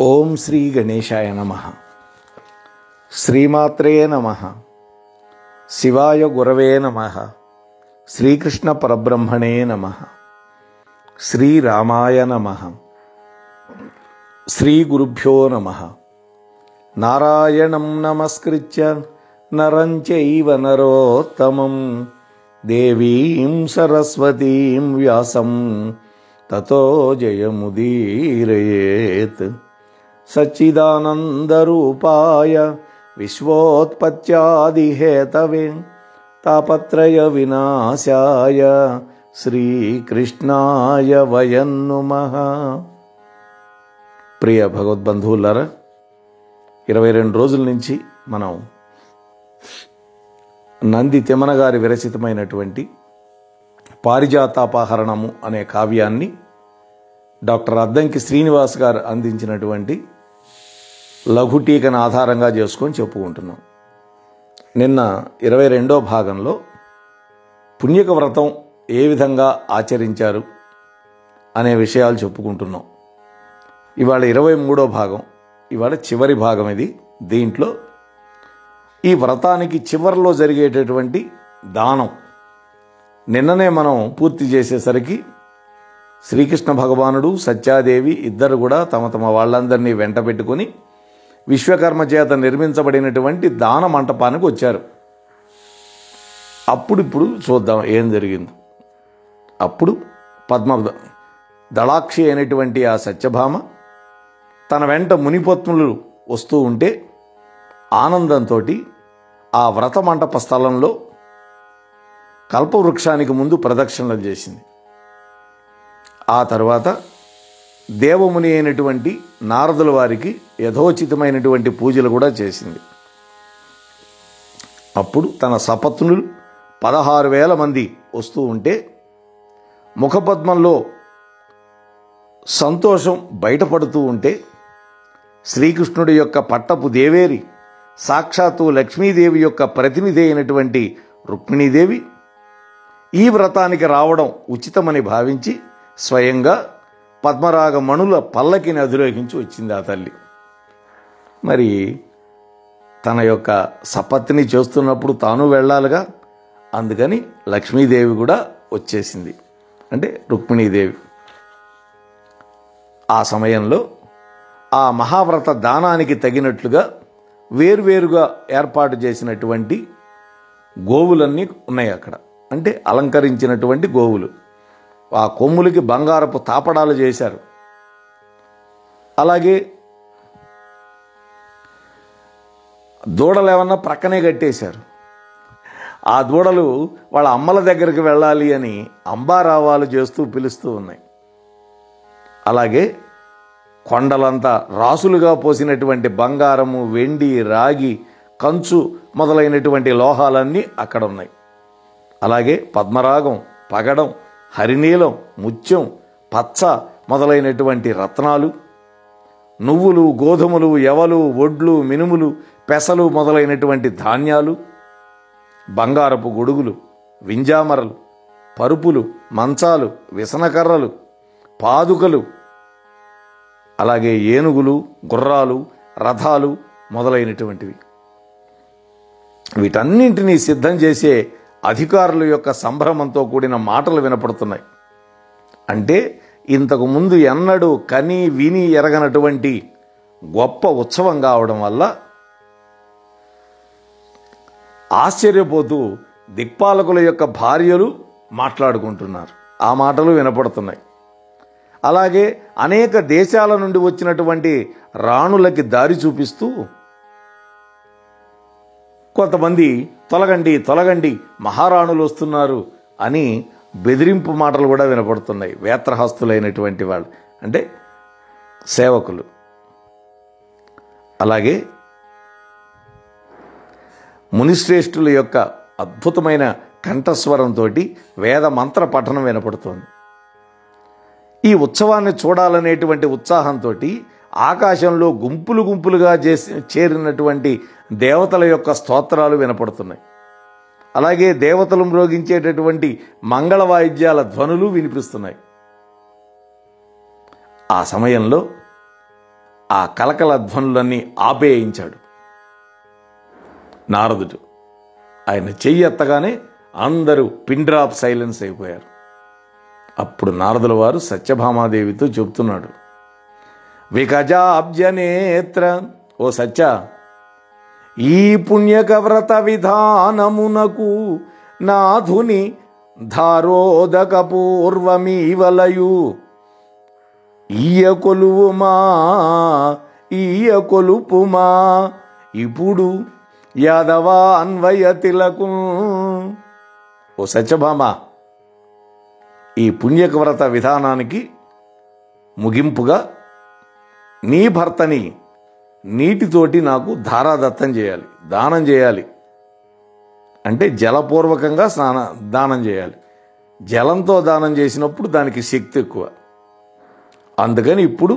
ఓం శ్రీ గణేశాయ నమః. శ్రీమాత్రే నమః. శివాయ గురవే నమః. శ్రీకృష్ణ పరబ్రహ్మణే నమః. శ్రీరామాయ నమః. శ్రీ గురుభ్యో నమః. నారాయణం నమస్కృత్య నరం చైవ నరోత్తమం దేవీం సరస్వతీం వ్యాసం తతో జయముదీరయేత్. సచ్చిదానందరూపాయ విశ్వోత్పత్యాదిహేతవే తాపత్రయ వినాశాయ శ్రీకృష్ణాయ వయం నమః. ప్రియ భగవద్బంధువులారా, 22 రోజుల నుంచి మనం నంది తిమ్మన గారి విరచితమైనటువంటి పారిజాతాపహరణము అనే కావ్యాన్ని డాక్టర్ అద్దంకి శ్రీనివాస్ గారు అందించినటువంటి లఘుటీకను ఆధారంగా చేసుకొని చెప్పుకుంటున్నాం. నిన్న 22వ భాగంలో పుణ్యక వ్రతం ఏ విధంగా ఆచరించారు అనే విషయాలు చెప్పుకుంటున్నాం. ఇవాళ 23వ భాగం, ఇవాళ చివరి భాగం ఇది. దీంట్లో ఈ వ్రతానికి చివరిలో జరిగేటటువంటి దానం నిన్ననే మనం పూర్తి చేసేసరికి శ్రీకృష్ణ భగవానుడు సత్యాదేవి ఇద్దరు కూడా తమ తమ వాళ్ళందరినీ వెంట పెట్టుకుని విశ్వకర్మ చేత నిర్మించబడినటువంటి దాన మంటపానికి వచ్చారు. ఇప్పుడు చూద్దాం ఏం జరిగింది. అప్పుడు పద్మ దళాక్షి అయినటువంటి ఆ సత్యభామ తన వెంట మునిపత్నులు వస్తూ ఉంటే ఆనందంతో ఆ వ్రత మంటప స్థలంలో కల్పవృక్షానికి ముందు ప్రదక్షిణలు చేసింది. ఆ తర్వాత దేవముని అయినటువంటి నారదుల వారికి యథోచితమైనటువంటి పూజలు కూడా చేసింది. అప్పుడు తన సపత్నులు 16,000 మంది వస్తూ ఉంటే ముఖపద్మంలో సంతోషం బయటపడుతూ ఉంటే శ్రీకృష్ణుడి యొక్క పట్టపు దేవేరి సాక్షాత్తు లక్ష్మీదేవి యొక్క ప్రతినిధి అయినటువంటి రుక్మిణీదేవి ఈ వ్రతానికి రావడం ఉచితమని భావించి స్వయంగా పద్మరాగ మణుల పల్లకిని అధిరోహించి వచ్చింది ఆ తల్లి. మరి తన యొక్క సపత్తిని చేస్తున్నప్పుడు తాను వెళ్ళాలిగా, అందుకని లక్ష్మీదేవి కూడా వచ్చేసింది, అంటే రుక్మిణీదేవి. ఆ సమయంలో ఆ మహావ్రత దానానికి తగినట్లుగా వేరువేరుగా ఏర్పాటు చేసినటువంటి గోవులన్నీ ఉన్నాయి అక్కడ, అంటే అలంకరించినటువంటి గోవులు. ఆ కొమ్ములకి బంగారపు తాపడాలు చేశారు. అలాగే దూడలు ఏమన్నా ప్రక్కనే కట్టేశారు. ఆ దూడలు వాళ్ళ అమ్మల దగ్గరికి వెళ్ళాలి అని అంబారావాలు చేస్తూ పిలుస్తూ ఉన్నాయి. అలాగే కొండలంతా రాసులుగా పోసినటువంటి బంగారము, వెండి, రాగి, కంచు మొదలైనటువంటి లోహాలన్నీ అక్కడ ఉన్నాయి. అలాగే పద్మరాగం, పగడం, హరినీలం, ముత్యం, పచ్చ మొదలైనటువంటి రత్నాలు, నువ్వులు, గోధుమలు, యవలు, ఒడ్లు, మినుములు, పెసలు మొదలైనటువంటి ధాన్యాలు, బంగారపు గొడుగులు, వింజామరలు, పరుపులు, మంచాలు, విసనకర్రలు, పాదుకలు, అలాగే ఏనుగులు, గుర్రాలు, రథాలు మొదలైనటువంటివి. వీటన్నింటినీ సిద్ధం చేసే అధికారుల యొక్క సంభ్రమంతో కూడిన మాటలు వినపడుతున్నాయి. అంటే ఇంతకు ముందు ఎన్నడూ కని విని ఎరగనటువంటి గొప్ప ఉత్సవం కావడం వల్ల ఆశ్చర్యపోతూ దిక్పాలకుల యొక్క భార్యలు మాట్లాడుకుంటున్నారు. ఆ మాటలు వినపడుతున్నాయి. అలాగే అనేక దేశాల నుండి వచ్చినటువంటి రాణులకి దారి చూపిస్తూ కొంతమంది తొలగండి తొలగండి మహారాణులు వస్తున్నారు అని బెదిరింపు మాటలు కూడా వినపడుతున్నాయి. వేత్రహస్తులైనటువంటి వాళ్ళు, అంటే సేవకులు. అలాగే మునిశ్రేష్ఠుల యొక్క అద్భుతమైన కంఠస్వరంతో వేద మంత్ర పఠనం వినపడుతోంది. ఈ ఉత్సవాన్ని చూడాలనేటువంటి ఉత్సాహంతో ఆకాశంలో గుంపులు గుంపులుగా చేరినటువంటి దేవతల యొక్క స్తోత్రాలు వినపడుతున్నాయి. అలాగే దేవతలు మ్రోగించేటటువంటి మంగళ వాయిద్యాల ధ్వనులు వినిపిస్తున్నాయి. ఆ సమయంలో ఆ కలకల ధ్వనులన్నీ ఆపేయించాడు నారదుడు. ఆయన చెయ్యి ఎత్తగానే అందరూ పిన్ డ్రాప్ సైలెన్స్ అయిపోయారు. అప్పుడు నారదుల వారు సత్యభామాదేవితో చెబుతున్నాడు, వికజాబ్జనేత్ర, ఓ సత్య, ఈ పుణ్యక వ్రత విధానమునకు నాథుని ధారోదక పూర్వమీవలయు ఈయ కొలువుమా, ఈయ కొలుపుమా, ఇప్పుడు యాదవా అన్వయ తిలకు. ఓ సత్యభామ, ఈ పుణ్యక వ్రత విధానానికి ముగింపుగా నీ భర్తని నీటితోటి నాకు ధారాదత్తం చేయాలి, దానం చేయాలి. అంటే జలపూర్వకంగా దానం చేయాలి. జలంతో దానం చేసినప్పుడు దానికి శక్తి ఎక్కువ. అందుకని ఇప్పుడు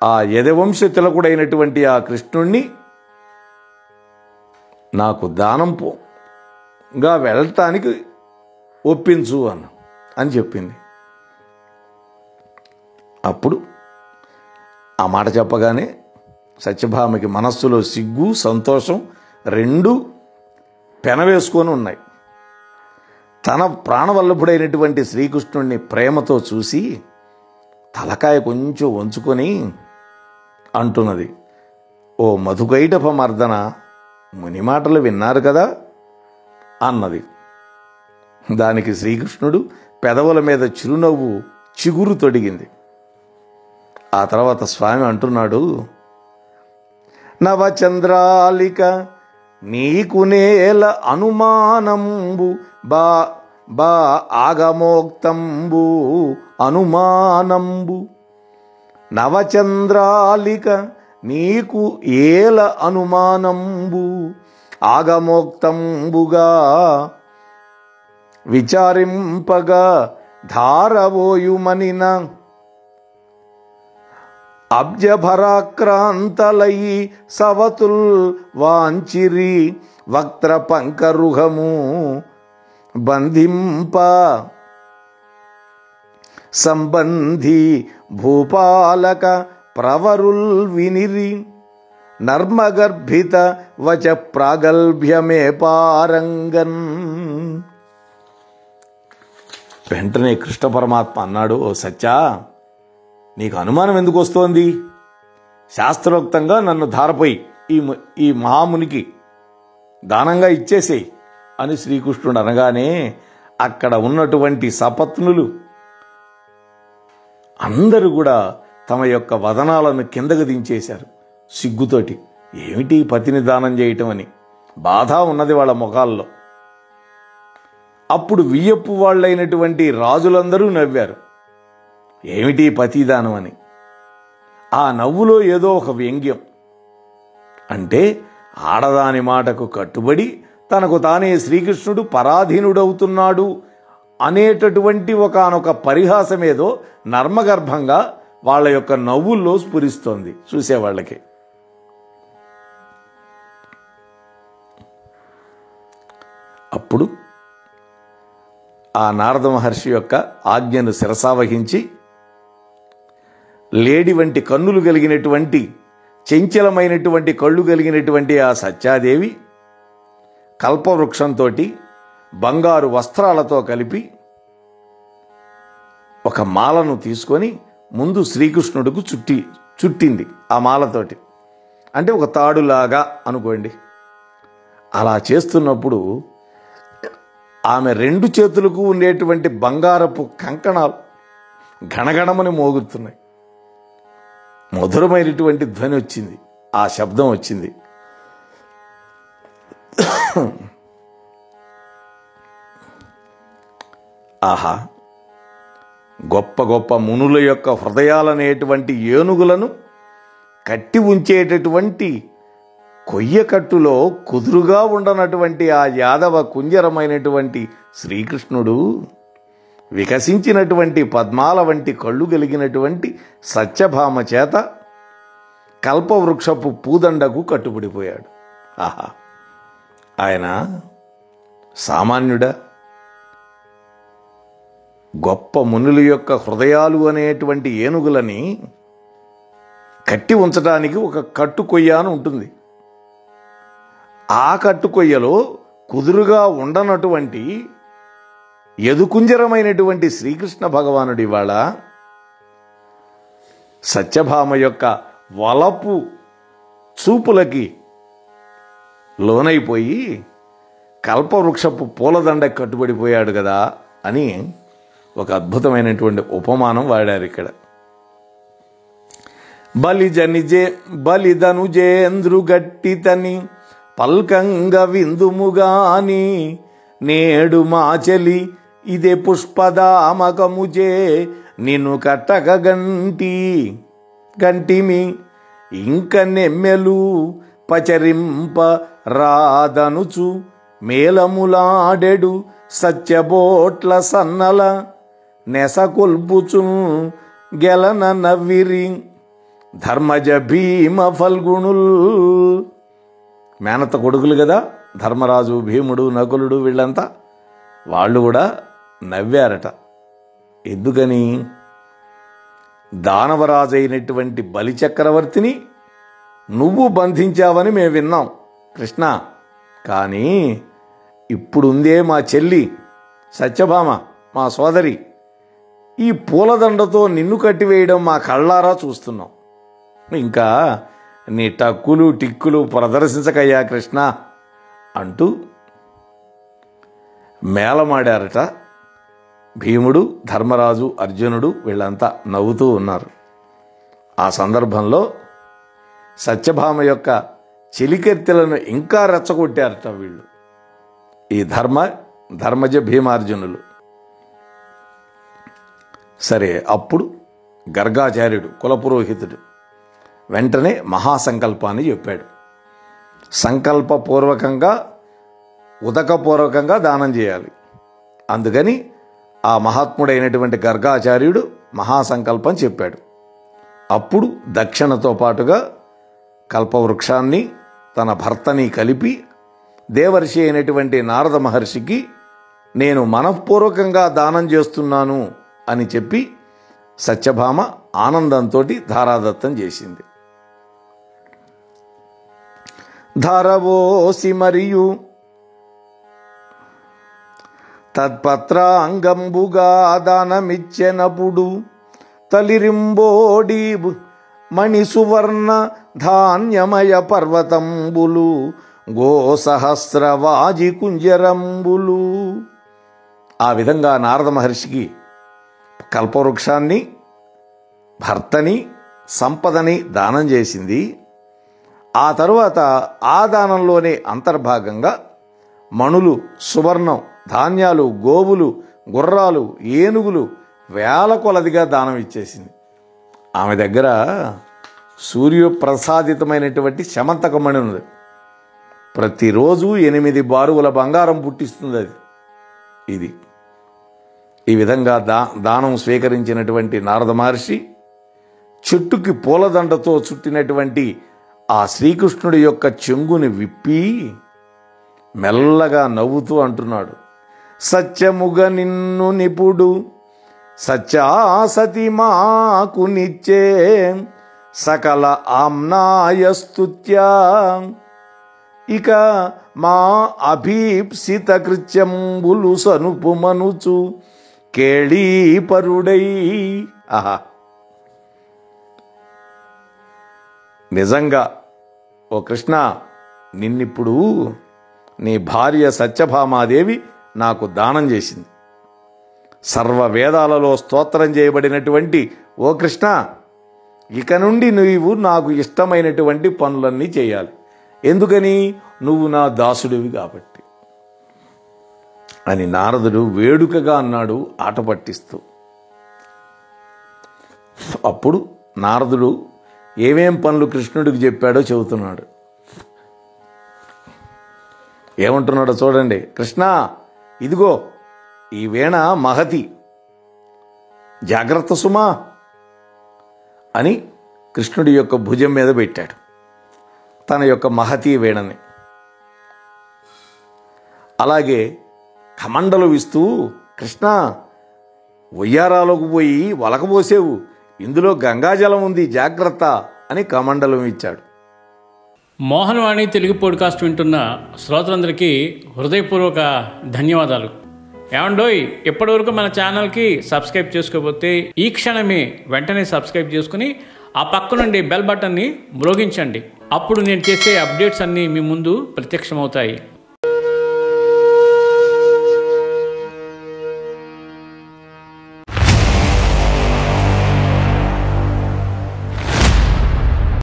ఆ యదువంశ తిలకుడైనటువంటి ఆ కృష్ణుణ్ణి నాకు దానంగా వెళ్ళటానికి ఒప్పించు అని చెప్పింది. అప్పుడు ఆ మాట చెప్పగానే సత్యభామకి మనస్సులో సిగ్గు సంతోషం రెండూ పెనవేసుకొని ఉన్నాయి. తన ప్రాణవల్లభుడైనటువంటి శ్రీకృష్ణుణ్ణి ప్రేమతో చూసి తలకాయ కొంచెం వంచుకొని అంటున్నది, ఓ మధుకైటభ మర్దన, ముని మాటలు విన్నారు కదా అన్నది. దానికి శ్రీకృష్ణుడు పెదవుల మీద చిరునవ్వు చిగురు తొడిగింది. ఆ తర్వాత స్వామి అంటున్నాడు, నవచంద్రాలిక నీకు నేల అనుమానంబు బా బా ఆగమోక్తంబు అనుమానంబు. నవచంద్రాలిక నీకు ఏల అనుమానంబు ఆగమోక్తంబుగా విచారింపగా ధారవోయుమనిన అబ్జభరాక్రాంతలయి సవతుల్ వాంచిరి వక్త్ర పంకరుహము బంధింప సంబంధి భూపాలక ప్రవరుల్ వినిరి నర్మగర్భిత వచ ప్రాగల్భ్యమే పారంగన్. వెంటనే కృష్ణ పరమాత్మ అన్నాడు, ఓ సత్యా, నీకు అనుమానం ఎందుకు వస్తోంది? శాస్త్రోక్తంగా నన్ను ధారపోయి ఈ మహామునికి దానంగా ఇచ్చేసేయి అని శ్రీకృష్ణుడు అనగానే అక్కడ ఉన్నటువంటి సపత్నులు అందరూ కూడా తమ యొక్క వదనాలను కిందకు దించేశారు సిగ్గుతోటి. ఏమిటి పతిని దానం చేయటం అని బాధ ఉన్నది వాళ్ళ ముఖాల్లో. అప్పుడు వియ్యప్పు వాళ్ళైనటువంటి రాజులందరూ నవ్వారు, ఏమిటి పతిదానం అని. ఆ నవ్వులో ఏదో ఒక వ్యంగ్యం. అంటే ఆడదాని మాటకు కట్టుబడి తనకు తానే శ్రీకృష్ణుడు పరాధీనుడవుతున్నాడు అనేటటువంటి ఒకానొక పరిహాసమేదో నర్మగర్భంగా వాళ్ళ యొక్క నవ్వుల్లో స్ఫురిస్తోంది చూసేవాళ్ళకి. అప్పుడు ఆ నారద మహర్షి యొక్క ఆజ్ఞను శిరసావహించి లేడి వంటి కన్నులు కలిగినటువంటి చంచలమైనటువంటి కళ్ళు కలిగినటువంటి ఆ సత్యాదేవి కల్పవృక్షంతో బంగారు వస్త్రాలతో కలిపి ఒక మాలను తీసుకొని ముందు శ్రీకృష్ణుడికి చుట్టింది. ఆ మాలతోటి అంటే ఒక తాడులాగా అనుకోండి. అలా చేస్తున్నప్పుడు ఆమె రెండు చేతులకు ఉండేటువంటి బంగారపు కంకణాలు గణగణమని మోగుతున్నాయి. మధురమైనటువంటి ధ్వని వచ్చింది, ఆ శబ్దం వచ్చింది. ఆహా, గొప్ప గొప్ప మునుల యొక్క హృదయాలనేటువంటి ఏనుగులను కట్టి ఉంచేటటువంటి కొయ్యకట్టులో కుదురుగా ఉండనటువంటి ఆ యాదవ కుంజరమైనటువంటి శ్రీకృష్ణుడు వికసించినటువంటి పద్మాల వంటి కళ్ళు కలిగినటువంటి సత్యభామ చేత కల్పవృక్షపు పూదండకు కట్టుబడిపోయాడు. ఆహా, ఆయన సామాన్యుడా? గొప్ప మునుల యొక్క హృదయాలు అనేటువంటి ఏనుగులని కట్టి ఉంచడానికి ఒక కట్టు కొయ్య అని ఉంటుంది. ఆ కట్టు కొయ్యలో కుదురుగా ఉండనటువంటి యదుకుంజరమైనటువంటి శ్రీకృష్ణ భగవానుడి ఇవాళ సత్యభామ యొక్క వలపు చూపులకి లోనైపోయి కల్పవృక్షపు పూలదండ కట్టుబడిపోయాడు కదా అని ఒక అద్భుతమైనటువంటి ఉపమానం వాడారు ఇక్కడ. బలిధనుజేంద్రు గట్టితని పల్కంగ విందుముగాని నేడు మాచలి ఇదే పుష్పదామకముచే నిన్ను కట్టక గంటిమి ఇంక నెమ్మెలు పచరింప రాదనుచు మేలములాడెడు సత్యబోట్ల సన్నల నెసకొల్పుచు గెలన నవ్విరి ధర్మజ భీమ ఫల్గుణుల్. మేనత్త కొడుకులు కదా ధర్మరాజు, భీముడు, నకులుడు, వీళ్ళంతా వాళ్ళు కూడా నవ్వారట. ఎందుకని? దానవరాజు అయినటువంటి బలిచక్రవర్తిని నువ్వు బంధించావని మేము విన్నాం కృష్ణ. కానీ ఇప్పుడుందే మా చెల్లి సత్యభామ, మా సోదరి, ఈ పూలదండతో నిన్ను కట్టివేయడం మా కళ్ళారా చూస్తున్నాం. ఇంకా నీ టక్కులు టిక్కులు ప్రదర్శించకయ్యా కృష్ణ అంటూ మేళమాడారట. భీముడు, ధర్మరాజు, అర్జునుడు వీళ్ళంతా నవ్వుతూ ఉన్నారు. ఆ సందర్భంలో సత్యభామ యొక్క చెలికెత్తెలను ఇంకా రెచ్చగొట్టారట వీళ్ళు, ఈ ధర్మజ భీమార్జునులు. సరే, అప్పుడు గర్గాచార్యుడు కులపురోహితుడు వెంటనే మహాసంకల్పాన్ని చెప్పాడు. సంకల్పపూర్వకంగా ఉదకపూర్వకంగా దానం చేయాలి. అందుకని ఆ మహాత్ముడైనటువంటి గర్గాచార్యుడు మహాసంకల్పం చెప్పాడు. అప్పుడు దక్షిణతో పాటుగా కల్పవృక్షాన్ని తన భర్తని కలిపి దేవర్షి అయినటువంటి నారద మహర్షికి నేను మనఃపూర్వకంగా దానం చేస్తున్నాను అని చెప్పి సత్యభామ ఆనందంతో ధారాదత్తం చేసింది. ధారవోసి మరియు తత్పత్రాంగంబుగా దానమిచ్చెనప్పుడు తలిరింబోడి మణిసువర్ణ ధాన్యమయ పర్వతంబులు గోసహస్రవాజి కుంజరంబులు. ఆ విధంగా నారద మహర్షికి కల్పవృక్షాన్ని, భర్తని, సంపదని దానం చేసింది. ఆ తరువాత ఆ దానంలోనే అంతర్భాగంగా మణులు, సువర్ణం, ధాన్యాలు, గోవులు, గుర్రాలు, ఏనుగులు వేల కొలదిగా దానం ఇచ్చేసింది. ఆమె దగ్గర సూర్యప్రసాదితమైనటువంటి శమంతకమణి ఉంది. ప్రతిరోజు 8 బారువుల బంగారం పుట్టిస్తుంది అది. ఇది ఈ విధంగా దానం స్వీకరించినటువంటి నారద మహర్షి చెట్టుకి పూలదండతో చుట్టినటువంటి ఆ శ్రీకృష్ణుడి యొక్క చెంగుని విప్పి మెల్లగా నవ్వుతూ అంటున్నాడు, సత్యముగ నిన్ను నిపుడు సత్యాసతి మాకు నిచ్చే సకల ఆమ్నాయస్తుత్యా ఇక మా అభీప్సిత కృత్యంబులు సనుపు మనుచు కేళీపరుడై. ఆహా, నిజంగా ఓ కృష్ణ, నిన్నిప్పుడు నీ భార్య సత్యభామాదేవి నాకు దానం చేసింది. సర్వ వేదాలలో స్తోత్రం చేయబడినటువంటి ఓ కృష్ణ, ఇక నుండి నువ్వు నాకు ఇష్టమైనటువంటి పనులన్నీ చేయాలి. ఎందుకని? నువ్వు నా దాసుడివి కాబట్టి అని నారదుడు వేడుకగా అన్నాడు, ఆట పట్టిస్తూ. అప్పుడు నారదుడు ఏమేం పనులు కృష్ణుడికి చెప్పాడో చెబుతున్నాడు. ఏమంటున్నాడో చూడండి. కృష్ణ, ఇదిగో ఈ వీణ మహతి, జాగ్రత్త సుమా అని కృష్ణుడి యొక్క భుజం మీద పెట్టాడు తన యొక్క మహతీ వీణని. అలాగే కమండలు ఇస్తూ, కృష్ణ ఉయ్యారాలకు పోయి వలకబోసేవు, ఇందులో గంగాజలం ఉంది, జాగ్రత్త అని కమండలం ఇచ్చాడు. మోహనవాణి తెలుగు పాడ్కాస్ట్ వింటున్న శ్రోతలందరికీ హృదయపూర్వక ధన్యవాదాలు. ఏమండోయ్, ఇప్పటివరకు మన ఛానల్కి సబ్స్క్రైబ్ చేసుకోకపోతే ఈ క్షణమే వెంటనే సబ్స్క్రైబ్ చేసుకుని ఆ పక్కనుండి బెల్ బటన్ని మ్రోగించండి. అప్పుడు నేను చేసే అప్డేట్స్ అన్నీ మీ ముందు ప్రత్యక్షమవుతాయి.